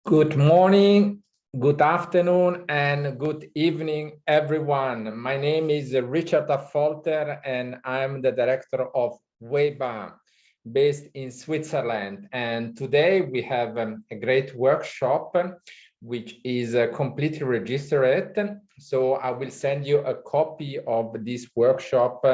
Good morning, good afternoon, and good evening, everyone. My name is Richard Affolter, and I'm the director of WEBA, based in Switzerland. And today we have a great workshop, which is completely registered. So I will send you a copy of this workshop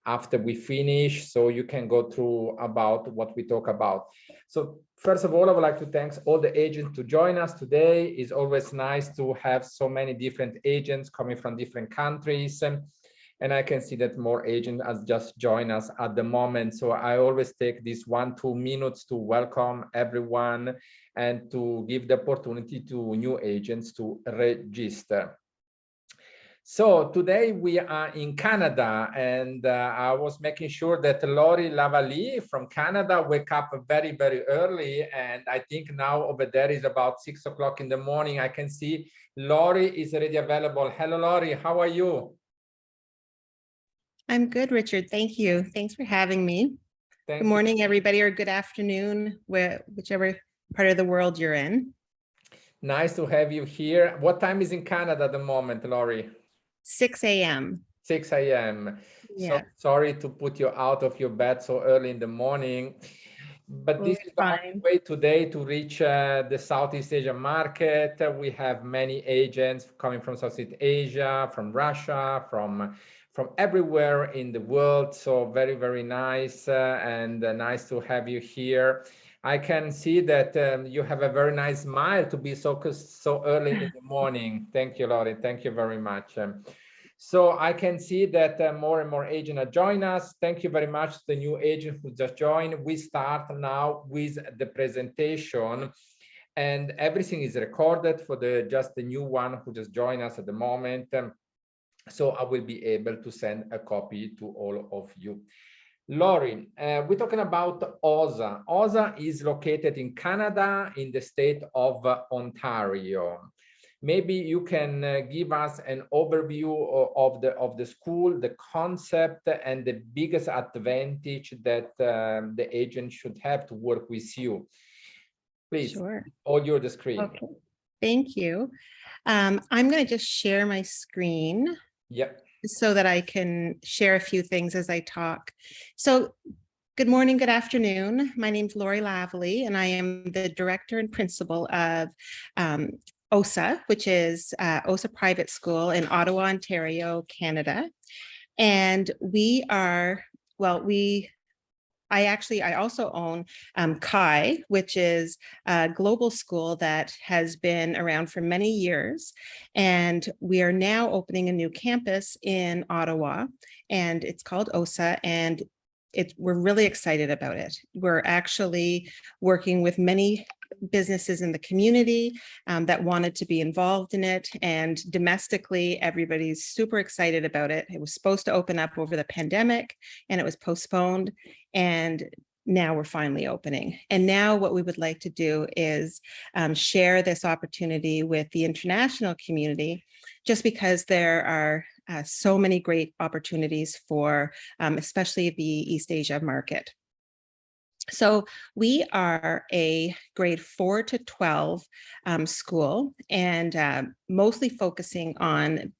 after we finish, so you can go through about what we talk about. So first of all, I would like to thank all the agents to join us today. It's always nice to have so many different agents coming from different countries. And I can see that more agents have just joined us at the moment. So I always take this 1-2 minutes to welcome everyone and to give the opportunity to new agents to register. So today we are in Canada, and I was making sure that Lori Lavalley from Canada wake up very, very early. And I think now over there is about 6 o'clock in the morning. I can see Lori is already available. Hello, Lori, how are you? I'm good, Richard. Thank you. Thanks for having me. Thank Good morning, everybody, or good afternoon, whichever part of the world you're in. Nice to have you here. What time is in Canada at the moment, Lori? 6 a.m. 6 a.m. Yeah. So sorry to put you out of your bed so early in the morning, but this is the only way today to reach the Southeast Asia market. We have many agents coming from Southeast Asia, from Russia, from everywhere in the world. So very, very nice and nice to have you here. I can see that you have a very nice smile to be so early in the morning. Thank you, Lori. Thank you very much. So I can see that more and more agents are joining us. Thank you very much to the new agent who just joined. We start now with the presentation, and everything is recorded for just the new one who just joined us at the moment. So I will be able to send a copy to all of you. Lori, we're talking about OSA. OSA is located in Canada, in the state of Ontario. Maybe you can give us an overview of the school, the concept, and the biggest advantage that the agent should have to work with you. Please, Sure. all your screen. Okay. Thank you. I'm going to just share my screen. Yep. So that I can share a few things as I talk. So good morning, good afternoon. My name is Lori Lavalley, and I am the director and principal of OSA, which is OSA Private School in Ottawa, Ontario, Canada. And we are, well, I also own CHI, which is a global school that has been around for many years. And we are now opening a new campus in Ottawa, and it's called OSA. And we're really excited about it. We're actually working with many businesses in the community that wanted to be involved in it. And domestically, everybody's super excited about it. It was supposed to open up over the pandemic and it was postponed. And now we're finally opening. And now what we would like to do is share this opportunity with the international community, just because there are so many great opportunities for especially the East Asia market. So we are a grade 4 to 12 school, and mostly focusing on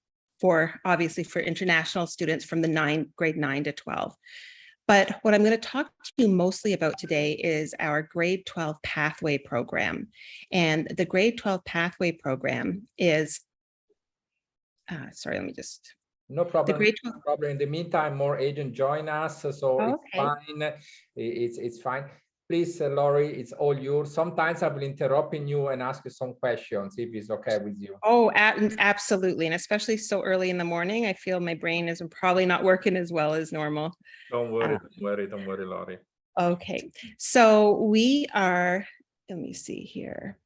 obviously for international students from the grade 9 to 12. But what I'm going to talk to you mostly about today is our grade 12 pathway program. And the grade 12 pathway program is, sorry, let me just. No problem. No problem. In the meantime, more agents join us, so it's fine. It's fine. Please, Lori, it's all yours. Sometimes I will interrupt you and ask you some questions if it's okay with you. Oh, absolutely. And especially so early in the morning, I feel my brain is probably not working as well as normal. Don't worry, Lori. Okay, so we are, let me see here.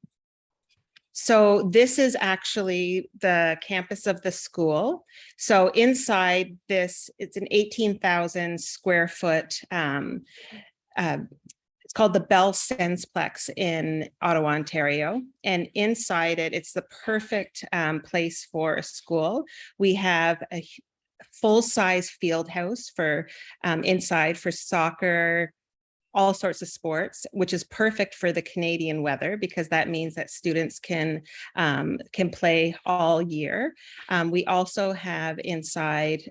So this is actually the campus of the school. So inside this, it's an 18,000 square foot, it's called the Bell Sensplex in Ottawa, Ontario. And inside it, it's the perfect place for a school. We have a full-size field house for inside for soccer, all sorts of sports, which is perfect for the Canadian weather because that means that students can play all year. We also have inside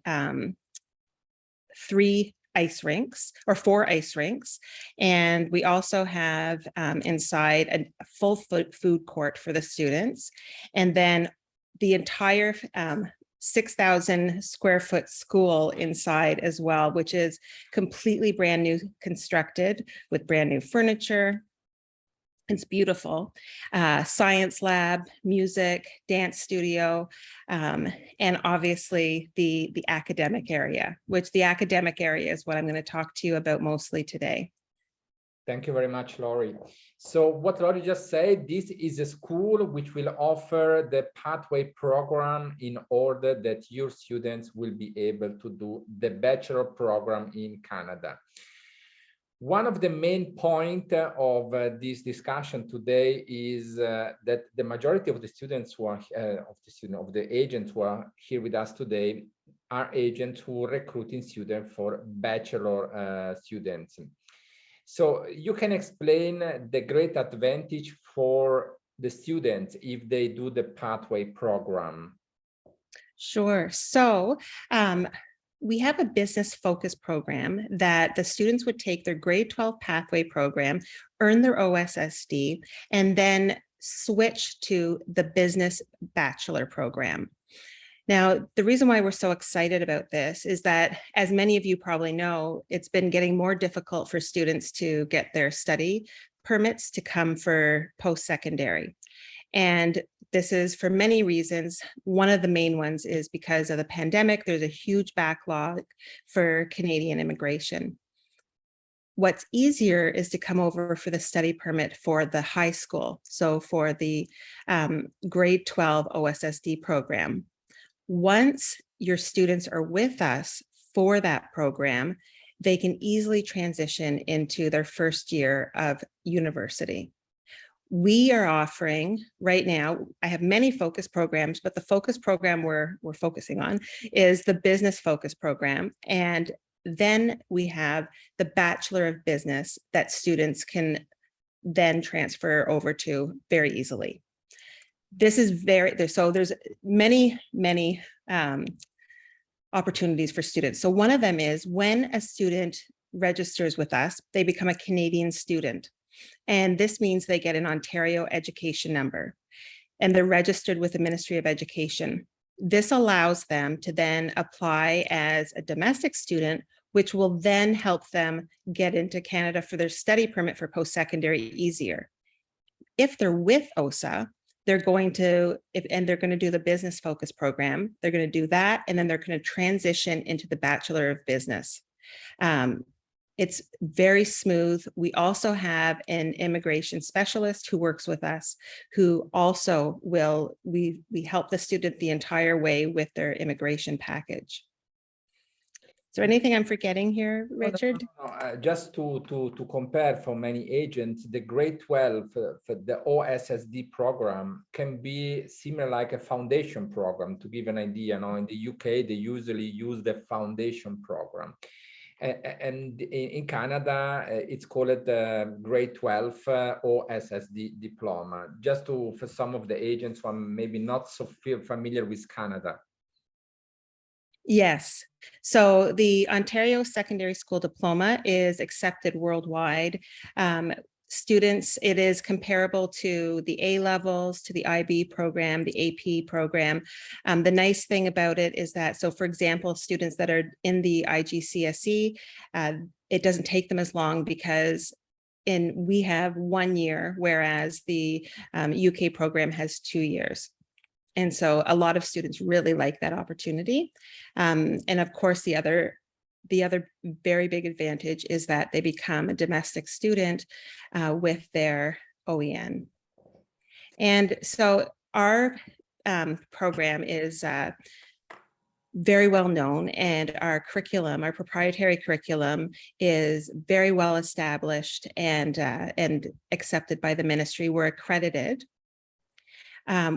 3 ice rinks or 4 ice rinks. And we also have inside a full food court for the students. And then the entire 6,000 square foot school inside as well, which is completely brand new constructed with brand new furniture. It's beautiful. Science lab, music, dance studio, and obviously the academic area, which the academic area is what I'm going to talk to you about mostly today. Thank you very much, Laurie. So what Laurie just said, this is a school which will offer the pathway program in order that your students will be able to do the bachelor program in Canada. One of the main points of this discussion today is that the majority of the students who are of the agents who are here with us today are agents who are recruiting students for bachelor students. So you can explain the great advantage for the students if they do the pathway program. Sure. So we have a business focus program that the students would take their grade 12 pathway program, earn their OSSD, and then switch to the business bachelor program. Now, the reason why we're so excited about this is that, as many of you probably know, it's been getting more difficult for students to get their study permits to come for post-secondary. And this is for many reasons. One of the main ones is because of the pandemic. There's a huge backlog for Canadian immigration. What's easier is to come over for the study permit for the high school. So for the grade 12 OSSD program. Once your students are with us for that program, they can easily transition into their first year of university. We are offering right now, I have many focus programs, but the focus program we're focusing on is the business focus program. And then we have the Bachelor of Business that students can then transfer over to very easily. This is so there's many opportunities for students. So one of them is when a student registers with us, they become a Canadian student. And this means they get an Ontario education number and they're registered with the Ministry of Education. This allows them to then apply as a domestic student, which will then help them get into Canada for their study permit for post-secondary easier. If they're with OSA, they're going to do the business focus program. They're going to do that, and then they're going to transition into the Bachelor of Business. It's very smooth. We also have an immigration specialist who works with us, who also we help the student the entire way with their immigration package. Is there anything I'm forgetting here, Richard? No. Just to compare for many agents, the grade 12 for the OSSD program can be similar like a foundation program. To give an idea, in the UK, they usually use the foundation program. And in Canada, it's called the grade 12 OSSD diploma, just for some of the agents who are maybe not so familiar with Canada. Yes. So the Ontario Secondary School Diploma is accepted worldwide. Students, it is comparable to the A levels, to the IB program, the AP program. The nice thing about it is that, so for example, students that are in the IGCSE, it doesn't take them as long because we have 1 year, whereas the UK program has 2 years. And so a lot of students really like that opportunity. And of course, the other very big advantage is that they become a domestic student with their OEN. And so our program is very well known, and our curriculum, our proprietary curriculum, is very well established and accepted by the ministry. We're accredited.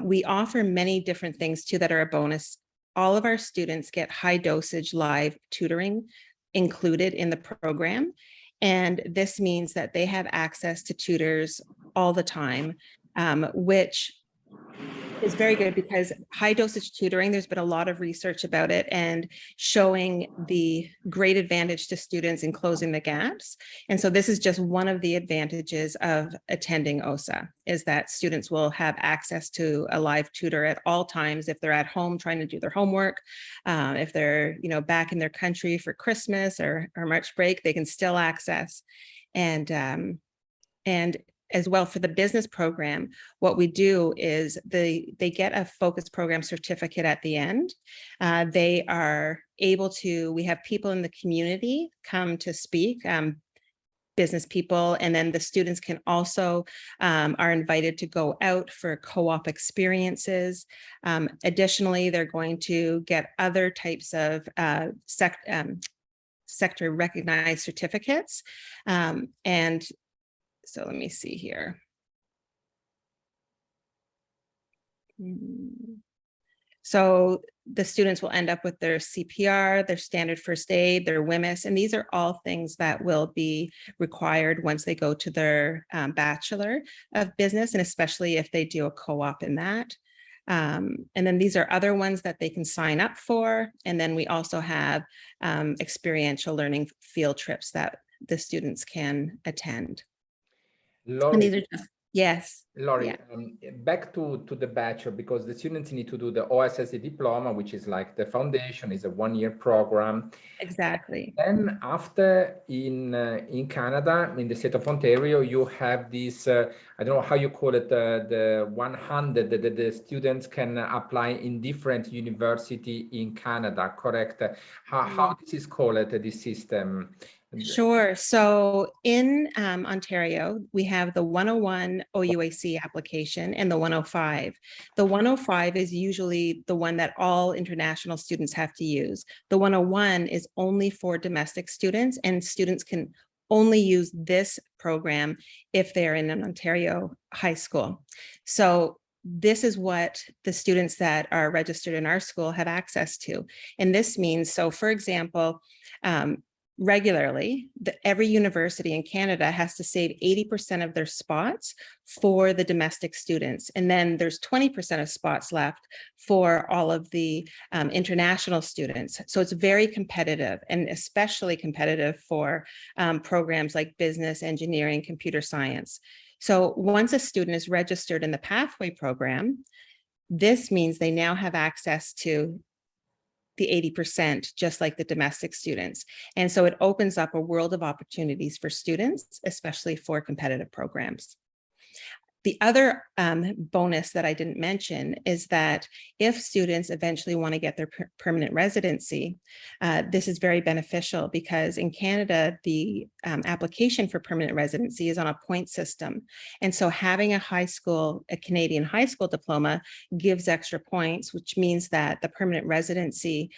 We offer many different things too that are a bonus. All of our students get high dosage live tutoring included in the program. And this means that they have access to tutors all the time, which is very good because high dosage tutoring, there's been a lot of research about it and showing the great advantage to students in closing the gaps. And so this is just one of the advantages of attending OSA, is that students will have access to a live tutor at all times if they're at home trying to do their homework. If they're back in their country for Christmas or March break, they can still access. And as well for the business program, what we do is they get a focus program certificate at the end. They are able to, we have people in the community come to speak, business people, and then the students can also are invited to go out for co-op experiences. Additionally, they're going to get other types of sector recognized certificates. And so let me see here. So the students will end up with their CPR, their standard first aid, their WMIS, and these are all things that will be required once they go to their Bachelor of Business, and especially if they do a co-op in that. And then these are other ones that they can sign up for. And then we also have experiential learning field trips that the students can attend. Laurie, and these are just, yes. Laurie, Yeah. back to the Bachelor, because the students need to do the OSSE diploma, which is like the foundation, is a one-year program. Exactly. Then after in Canada, in the state of Ontario, you have this, I don't know how you call it, the 100 that the students can apply in different university in Canada, correct? How this is called, this system? Sure. So in Ontario, we have the 101 OUAC application and the 105. The 105 is usually the one that all international students have to use. The 101 is only for domestic students, and students can only use this program if they're in an Ontario high school. So this is what the students that are registered in our school have access to. And this means, so for example, regularly, every university in Canada has to save 80% of their spots for the domestic students. And then there's 20% of spots left for all of the international students. So it's very competitive, and especially competitive for programs like business, engineering, computer science. So once a student is registered in the pathway program, this means they now have access to the 80%, just like the domestic students. And so it opens up a world of opportunities for students, especially for competitive programs. The other bonus that I didn't mention is that if students eventually want to get their permanent residency, this is very beneficial because in Canada, the application for permanent residency is on a point system. And so having a Canadian high school diploma gives extra points, which means that the permanent residency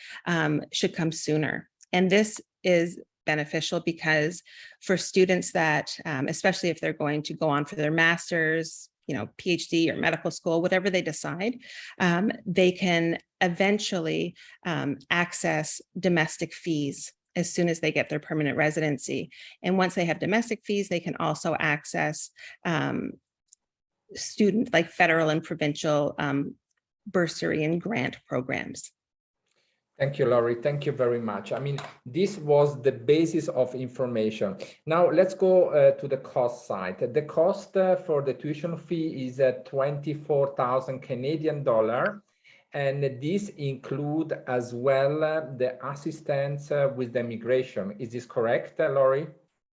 should come sooner. And this is beneficial because for students that, especially if they're going to go on for their master's, PhD or medical school, whatever they decide, they can eventually access domestic fees as soon as they get their permanent residency. And once they have domestic fees, they can also access student, like federal and provincial bursary and grant programs. Thank you, Laurie. Thank you very much. I mean, this was the basis of information. Now let's go to the cost side. The cost for the tuition fee is 24,000 Canadian dollar. And this include as well the assistance with the immigration. Is this correct, Laurie?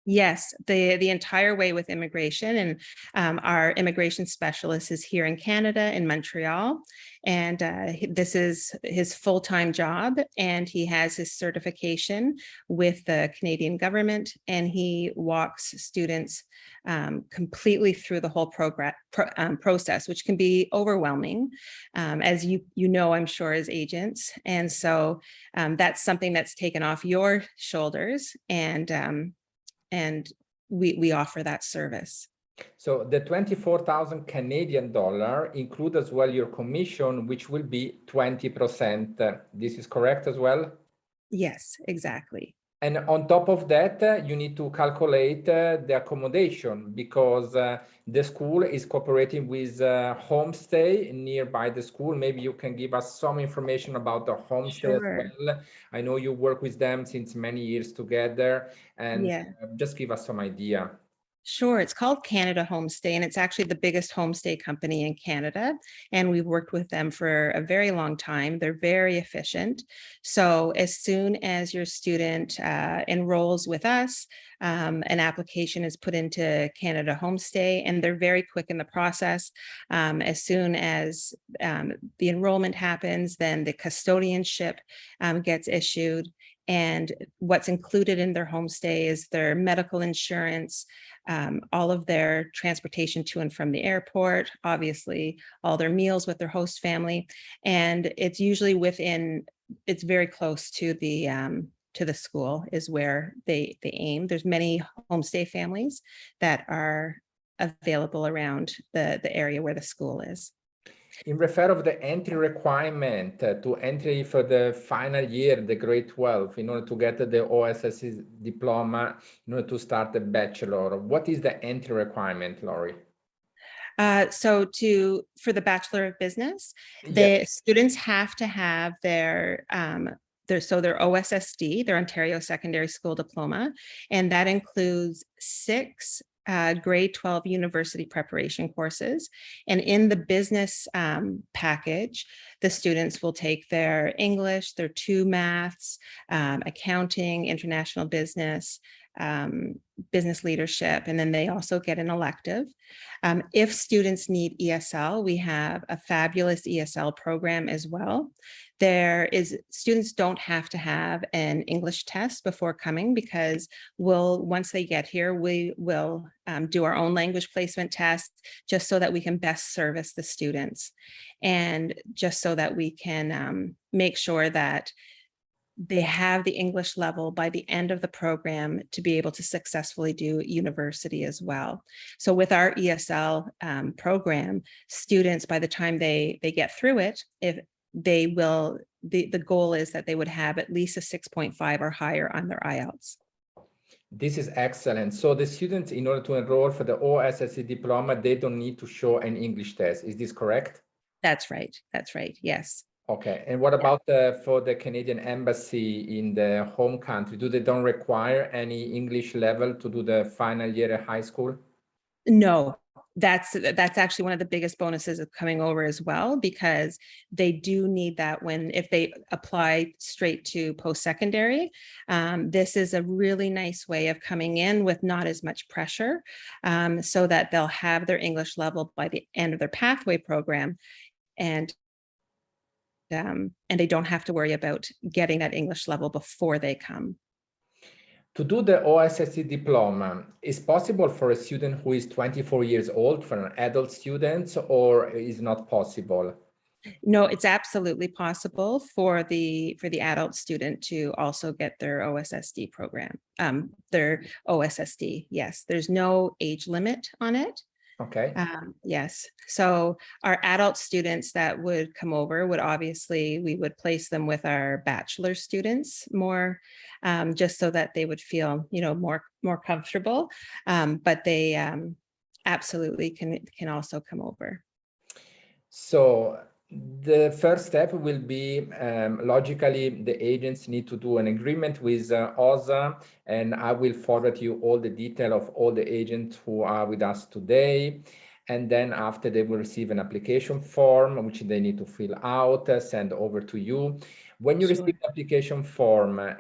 Yes, the entire way with immigration, and our immigration specialist is here in Canada, in Montreal, and this is his full-time job, and he has his certification with the Canadian government, and he walks students completely through the whole process, which can be overwhelming, as you know, I'm sure, as agents, and so that's something that's taken off your shoulders, and we offer that service. So the 24,000 Canadian dollar include as well your commission, which will be 20%. This is correct as well? Yes, exactly. And on top of that, you need to calculate the accommodation, because the school is cooperating with Homestay nearby the school. Maybe you can give us some information about the Homestay as Sure. well. I know you work with them since many years together, and Yeah. just give us some idea. Sure, it's called Canada Homestay, and it's actually the biggest homestay company in Canada. And we've worked with them for a very long time. They're very efficient. So as soon as your student enrolls with us, an application is put into Canada Homestay, and they're very quick in the process. As soon as the enrollment happens, then the custodianship gets issued. And what's included in their homestay is their medical insurance, all of their transportation to and from the airport, obviously all their meals with their host family. And it's usually it's very close to the school is where they aim. There's many homestay families that are available around the area where the school is. In refer of the entry requirement to entry for the final year, the grade 12, in order to get the OSSE diploma, in order to start the bachelor, what is the entry requirement, Laurie? For the Bachelor of Business, the students have to have their OSSD, their Ontario Secondary School Diploma, and that includes 6 grade 12 university preparation courses. And in the business package, the students will take their English, their 2 maths, accounting, international business, business leadership, and then they also get an elective. If students need ESL, we have a fabulous ESL program as well. Students don't have to have an English test before coming, because once they get here, we will do our own language placement test, just so that we can best service the students, and just so that we can make sure that they have the English level by the end of the program to be able to successfully do university as well. So with our ESL program, students, by the time they get through it, the goal is that they would have at least a 6.5 or higher on their IELTS. This is excellent. So the students, in order to enroll for the OSSE diploma, they don't need to show an English test. Is this correct? That's right. That's right. Yes. Okay. And what about for the Canadian Embassy in the home country? Do they don't require any English level to do the final year at high school? No, that's actually one of the biggest bonuses of coming over as well, because they do need that if they apply straight to post-secondary. This is a really nice way of coming in with not as much pressure, so that they'll have their English level by the end of their pathway program, and they don't have to worry about getting that English level before they come. To do the OSSE diploma, is possible for a student who is 24 years old, for an adult student, or is not possible? No, it's absolutely possible for the adult student to also get their OSSD program, their OSSD. Yes, there's no age limit on it. Okay. Yes. So our adult students that would come over we would place them with our bachelor students more, just so that they would feel, more comfortable. But they absolutely can also come over. So the first step will be, logically, the agents need to do an agreement with OSA, and I will forward you all the detail of all the agents who are with us today. And then after, they will receive an application form, which they need to fill out, send over to you. When you receive the application form, will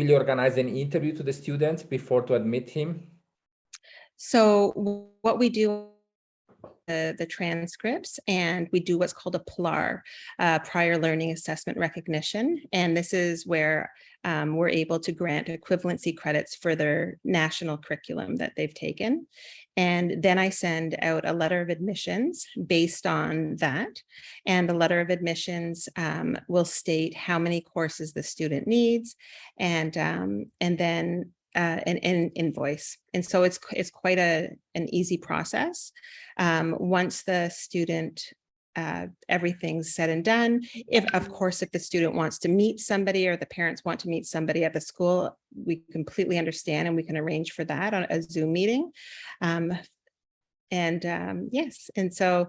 you organize an interview to the students before to admit him? So what we do, the transcripts, and we do what's called a PLAR, prior learning assessment recognition. And this is where we're able to grant equivalency credits for their national curriculum that they've taken. And then I send out a letter of admissions based on that. And the letter of admissions will state how many courses the student needs, and then an invoice. And so it's quite an easy process. Once the student everything's said and done. If, of course, if the student wants to meet somebody or the parents want to meet somebody at the school, we completely understand and we can arrange for that on a Zoom meeting. Yes, and so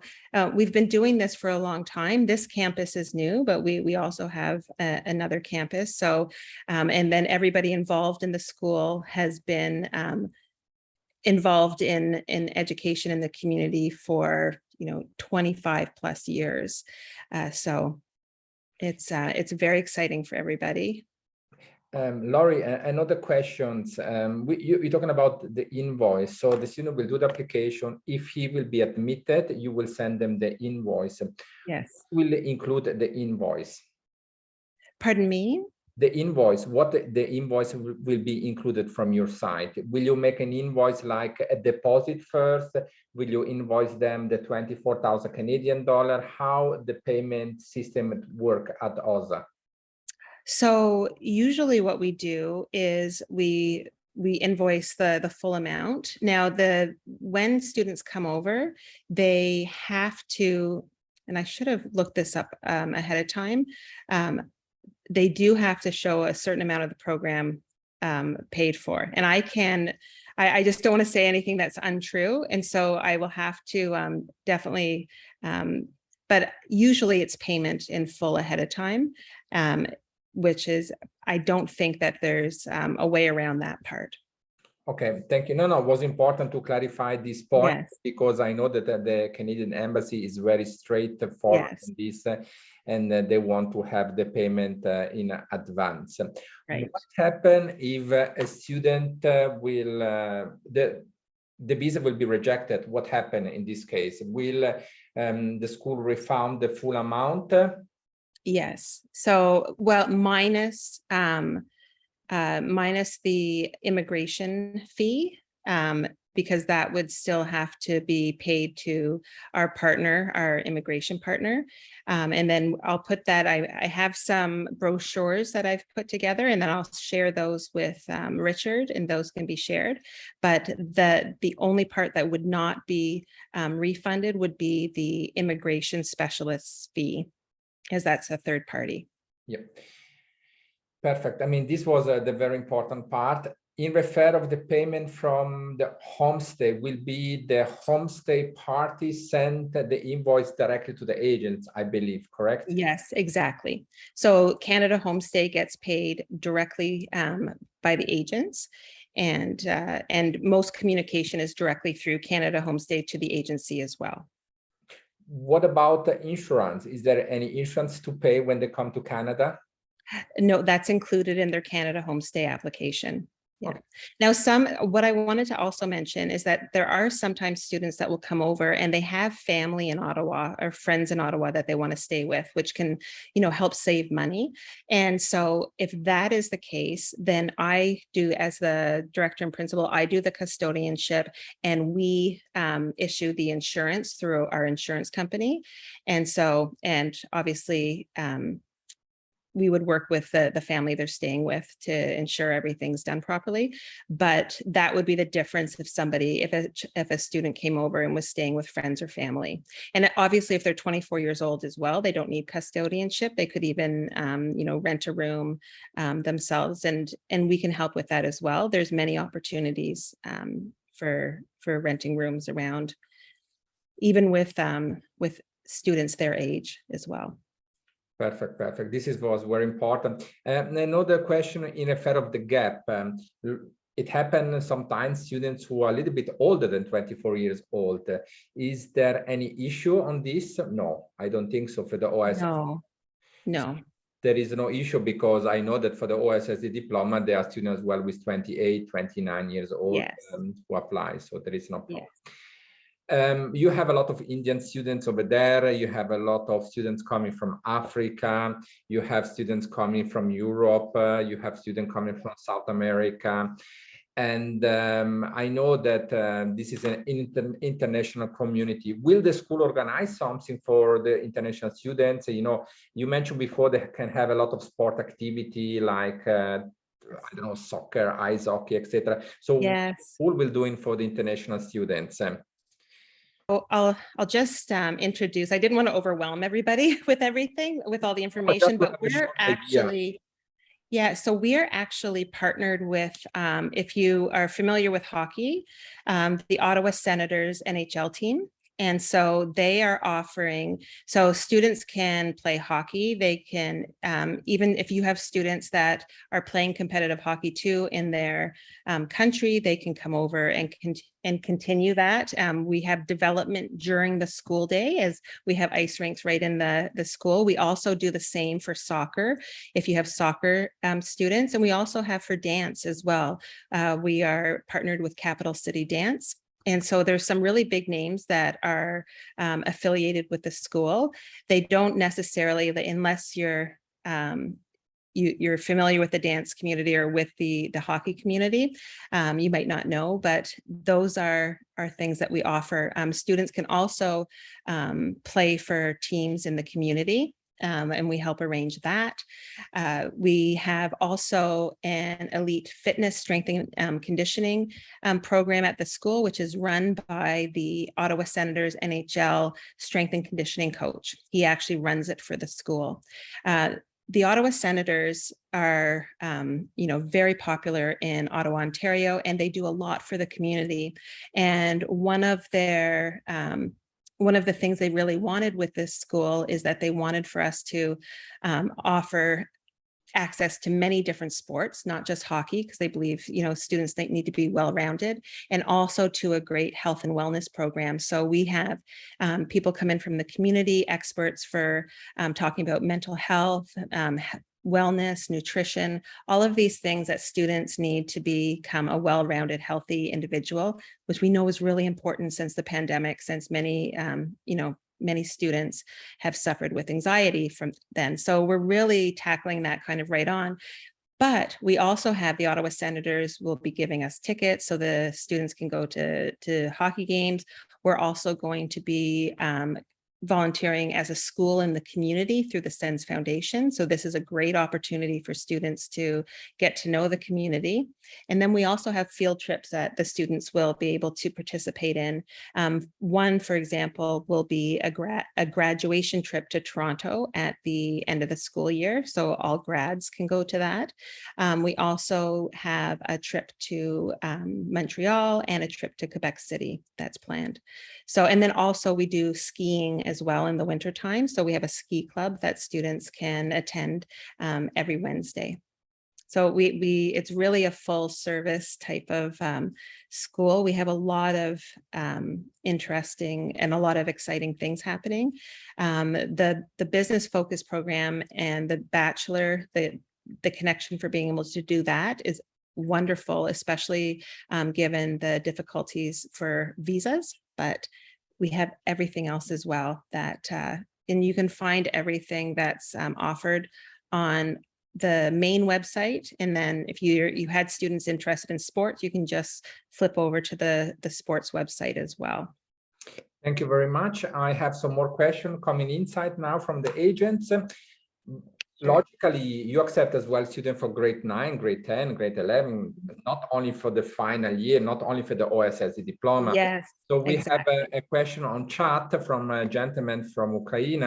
we've been doing this for a long time. This campus is new, but we also have another campus. So, and then everybody involved in the school has been involved in education in the community for 25 plus years. So it's very exciting for everybody. Laurie, another questions. You're talking about the invoice. So the student will do the application. If he will be admitted, you will send them the invoice. Yes. Will include the invoice? Pardon me? The invoice, what the invoice will be included from your side? Will you make an invoice like a deposit first? Will you invoice them the 24,000 Canadian dollar? How the payment system work at OSA? So usually what we do is we invoice the full amount. Now, when students come over, they have to, and I should have looked this up ahead of time. They do have to show a certain amount of the program paid for. And I just don't want to say anything that's untrue. And so I will have to definitely, but usually it's payment in full ahead of time, which is, I don't think that there's a way around that part. Okay, thank you. No, it was important to clarify this point. Yes. Because I know that the Canadian Embassy is very straightforward in this, and they want to have the payment in advance. Right. What happens if a student will, the visa will be rejected? What happened in this case? Will the school refund the full amount? Yes. So, well, minus the immigration fee, because that would still have to be paid to our partner, our immigration partner. And then I'll put that, I have some brochures that I've put together, and then I'll share those with Richard, and those can be shared. But the only part that would not be refunded would be the immigration specialist's fee, as that's a third party. Yep. Perfect. I mean, this was the very important part. In refer of the payment from the homestay, will be the homestay party sent the invoice directly to the agents, I believe, correct? Yes, exactly. So Canada Homestay gets paid directly by the agents, and most communication is directly through Canada Homestay to the agency as well. What about the insurance? Is there any insurance to pay when they come to Canada? No, that's included in their Canada Homestay application. Yeah. Okay. Now, what I wanted to also mention is that there are sometimes students that will come over and they have family in Ottawa or friends in Ottawa that they want to stay with, which can, help save money. And so if that is the case, then I do, as the director and principal, I do the custodianship, and we issue the insurance through our insurance company. And so, and obviously, we would work with the family they're staying with to ensure everything's done properly. But that would be the difference if a student came over and was staying with friends or family. And obviously, if they're 24 years old as well, they don't need custodianship. They could even, rent a room themselves, and we can help with that as well. There's many opportunities for renting rooms around, even with students their age as well. Perfect. This was very important. Another question in effect of the gap. It happens sometimes students who are a little bit older than 24 years old. Is there any issue on this? No, I don't think so for the OSSD. No. There is no issue, because I know that for the OSSD diploma, there are students as well with 28, 29 years old who apply. So there is no problem. Yes. You have a lot of Indian students over there. You have a lot of students coming from Africa. You have students coming from Europe. You have students coming from South America. And I know that this is an international community. Will the school organize something for the international students? You mentioned before they can have a lot of sport activity like I don't know, soccer, ice hockey, etc. So yes, what will doing for the international students? I'll just introduce, I didn't want to overwhelm everybody with everything, with all the information, but we're actually, yeah, so we're actually partnered with, if you are familiar with hockey, the Ottawa Senators NHL team. And so they are offering, so students can play hockey. They can, even if you have students that are playing competitive hockey too in their country, they can come over and continue that. We have development during the school day, as we have ice rinks right in the school. We also do the same for soccer, if you have soccer students, and we also have for dance as well. We are partnered with Capital City Dance. And so there's some really big names that are affiliated with the school. They don't necessarily, unless you're you're familiar with the dance community or with the hockey community, you might not know, but those are things that we offer. Students can also play for teams in the community. And we help arrange that. We have also an elite fitness, strength and conditioning program at the school, which is run by the Ottawa Senators NHL strength and conditioning coach. He actually runs it for the school. The Ottawa Senators are, very popular in Ottawa, Ontario, and they do a lot for the community. And one of the things they really wanted with this school is that they wanted for us to offer access to many different sports, not just hockey, because they believe, students need to be well-rounded, and also to a great health and wellness program. So we have people come in from the community, experts for talking about mental health, wellness, nutrition, all of these things that students need to become a well-rounded, healthy individual, which we know is really important since the pandemic, since many, many students have suffered with anxiety from then. So we're really tackling that kind of right on. But we also have the Ottawa Senators will be giving us tickets so the students can go to hockey games. We're also going to be volunteering as a school in the community through the SENS Foundation. So this is a great opportunity for students to get to know the community. And then we also have field trips that the students will be able to participate in. One, for example, will be a graduation trip to Toronto at the end of the school year. So all grads can go to that. We also have a trip to Montreal and a trip to Quebec City that's planned. So, and then also we do skiing as well in the winter time. So we have a ski club that students can attend every Wednesday. So it's really a full service type of school. We have a lot of interesting and a lot of exciting things happening. The business focus program and the Bachelor, the connection for being able to do that is wonderful, especially given the difficulties for visas. But we have everything else as well that, and you can find everything that's offered on the main website. And then if you had students interested in sports, you can just flip over to the sports website as well. Thank you very much. I have some more questions coming inside now from the agents. Logically, you accept as well students for grade 9, grade 10, grade 11, not only for the final year, not only for the OSSE diploma. Yes. So we exactly. have a question on chat from a gentleman from Ukraine,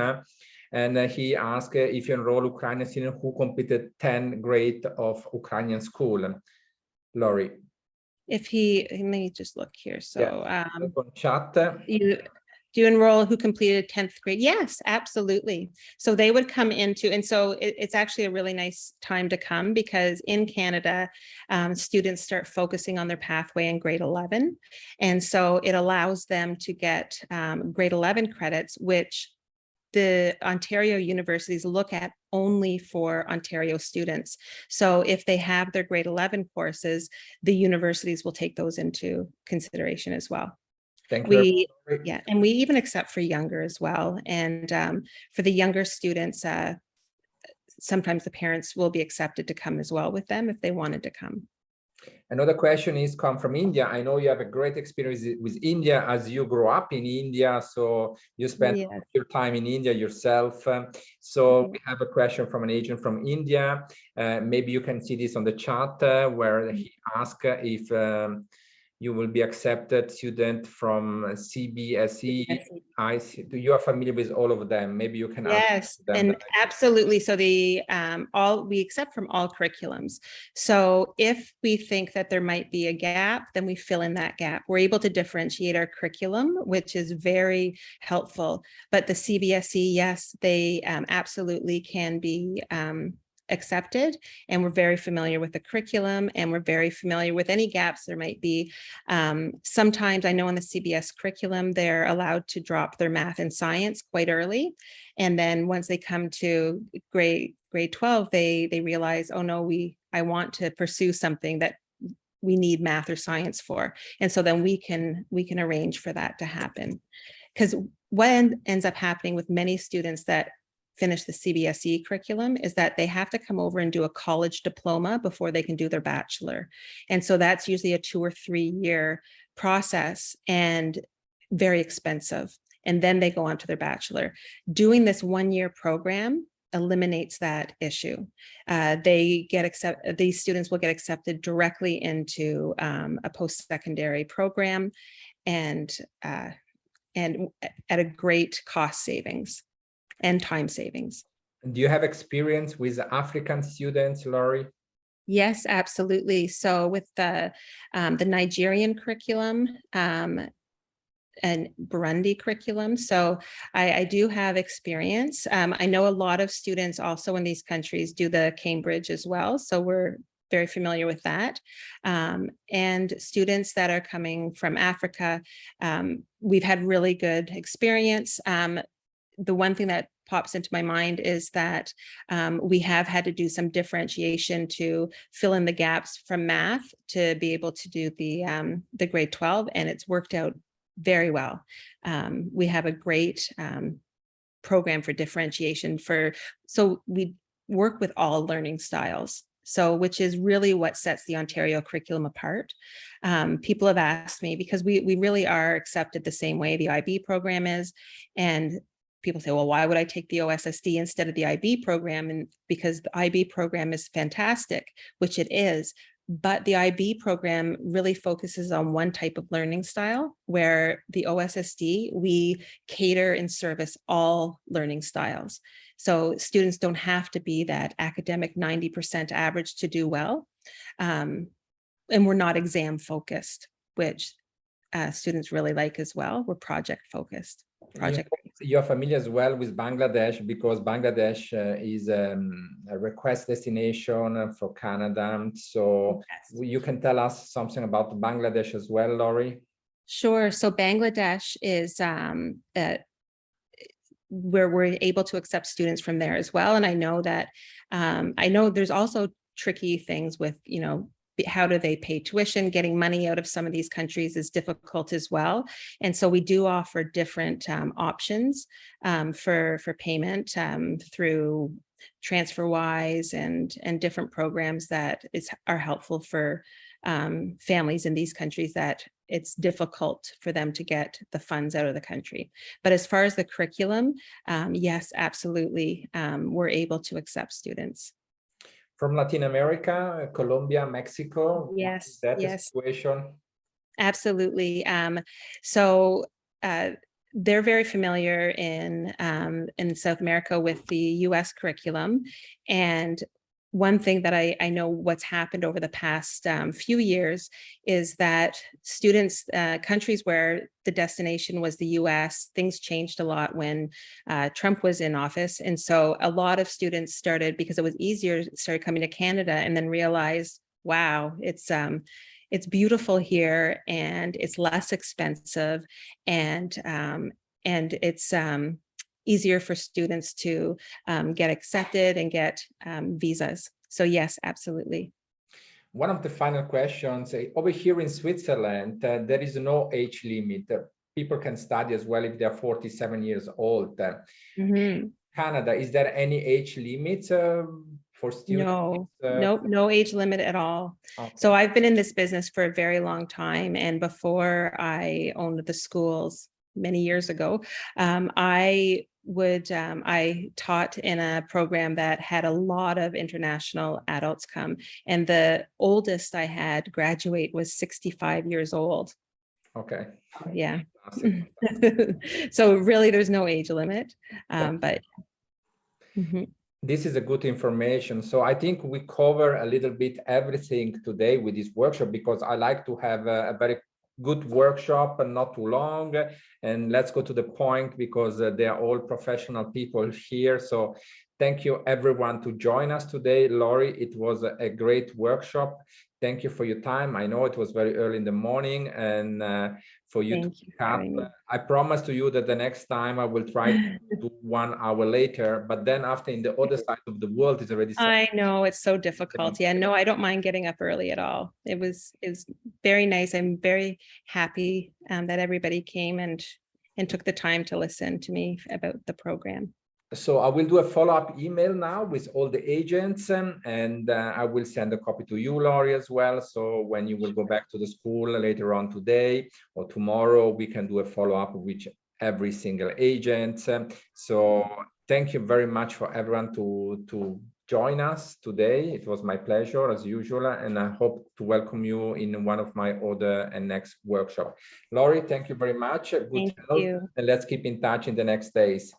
and he asked if you enroll Ukrainian students who completed 10th grade of Ukrainian school. Laurie. Let me just look here. So chat. Do you enroll who completed 10th grade? Yes, absolutely. So they would come into, and so it's actually a really nice time to come because in Canada, students start focusing on their pathway in grade 11. And so it allows them to get grade 11 credits, which the Ontario universities look at only for Ontario students. So if they have their grade 11 courses, the universities will take those into consideration as well. Thank you. And we even accept for younger as well. And for the younger students, sometimes the parents will be accepted to come as well with them if they wanted to come. Another question is come from India. I know you have a great experience with India as you grew up in India. So you spent your time in India yourself. So we have a question from an agent from India. Maybe you can see this on the chat where he asked if you will be accepted student from CBSE. You are familiar with all of them. Maybe you can Yes, them and absolutely. So we accept from all curriculums. So if we think that there might be a gap, then we fill in that gap. We're able to differentiate our curriculum, which is very helpful. But the CBSE, yes, they absolutely can be accepted, and we're very familiar with the curriculum, and we're very familiar with any gaps there might be. Sometimes I know in the CBS curriculum, they're allowed to drop their math and science quite early. And then once they come to grade 12, they realize, oh no, I want to pursue something that we need math or science for. And so then we can arrange for that to happen. Because what ends up happening with many students that finish the CBSE curriculum is that they have to come over and do a college diploma before they can do their bachelor. And so that's usually a 2 or 3 year process and very expensive. And then they go on to their bachelor. Doing this 1 year program eliminates that issue. These students will get accepted directly into a post-secondary program and at a great cost savings and time savings. Do you have experience with African students, Laurie? Yes, absolutely. So with the Nigerian curriculum and Burundi curriculum, so I do have experience. I know a lot of students also in these countries do the Cambridge as well, so we're very familiar with that. And students that are coming from Africa, we've had really good experience. The one thing that pops into my mind is that we have had to do some differentiation to fill in the gaps from math to be able to do the grade 12, and it's worked out very well. We have a great program for differentiation so we work with all learning styles. So, which is really what sets the Ontario curriculum apart. People have asked me, because we really are accepted the same way the IB program is, and people say, well, why would I take the OSSD instead of the IB program? And because the IB program is fantastic, which it is, but the IB program really focuses on one type of learning style, where the OSSD, we cater and service all learning styles. So students don't have to be that academic 90% average to do well. And we're not exam focused, which students really like as well. We're project focused. You're familiar as well with Bangladesh, because Bangladesh is a request destination for Canada. So yes, you can tell us something about Bangladesh as well, Laurie? Sure. So Bangladesh is where we're able to accept students from there as well. And I know that I know there's also tricky things with, how do they pay tuition? Getting money out of some of these countries is difficult as well. And so we do offer different options for payment through TransferWise and different programs that are helpful for families in these countries that it's difficult for them to get the funds out of the country. But as far as the curriculum, yes, absolutely, we're able to accept students. From Latin America, Colombia, Mexico. Yes, yes. Situation? Absolutely. So they're very familiar in South America with the US curriculum. And one thing that I know what's happened over the past few years is that students, countries where the destination was the US, things changed a lot when Trump was in office. And so a lot of students started, because it was easier, started coming to Canada and then realized, wow, it's beautiful here and it's less expensive, and it's easier for students to get accepted and get visas. So yes, absolutely. One of the final questions, over here in Switzerland, there is no age limit. People can study as well if they're 47 years old. Mm-hmm. Canada, is there any age limit for students? No, no age limit at all. Okay. So I've been in this business for a very long time. And before I owned the schools many years ago, I I taught in a program that had a lot of international adults come, and the oldest I had graduate was 65 years old. Okay. Yeah. So really there's no age limit, but. This is a good information. So I think we cover a little bit everything today with this workshop, because I like to have a very good workshop and not too long. And let's go to the point, because they are all professional people here. So thank you everyone to join us today. Laurie, it was a great workshop. Thank you for your time. I know it was very early in the morning, and for you to cut. I promise to you that the next time I will try to do 1 hour later, but then after in the other side of the world is already. I know it's so difficult. Yeah, no, I don't mind getting up early at all. It was very nice. I'm very happy that everybody came and took the time to listen to me about the program. So I will do a follow-up email now with all the agents, and I will send a copy to you, Laurie, as well. So when you will go back to the school later on today or tomorrow, we can do a follow-up with every single agent. So thank you very much for everyone to join us today. It was my pleasure as usual, and I hope to welcome you in one of my other and next workshop. Laurie, thank you very much. Good health, and let's keep in touch in the next days.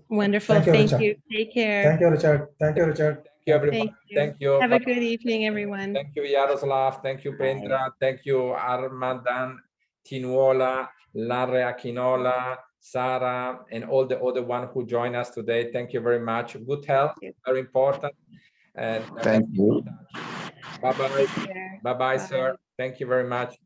Wonderful. Thank you. Take care. Thank you, Richard. Thank you, Richard. Thank you, everyone. Thank you. Have a good evening, everyone. Thank you, Yaroslav. Thank you, Pendra. Thank you, Armadan, Tinuola, Larre Aquinola, Sarah, and all the other ones who joined us today. Thank you very much. Good health, very important. And thank you. Bye-bye. Bye-bye, sir. Thank you very much.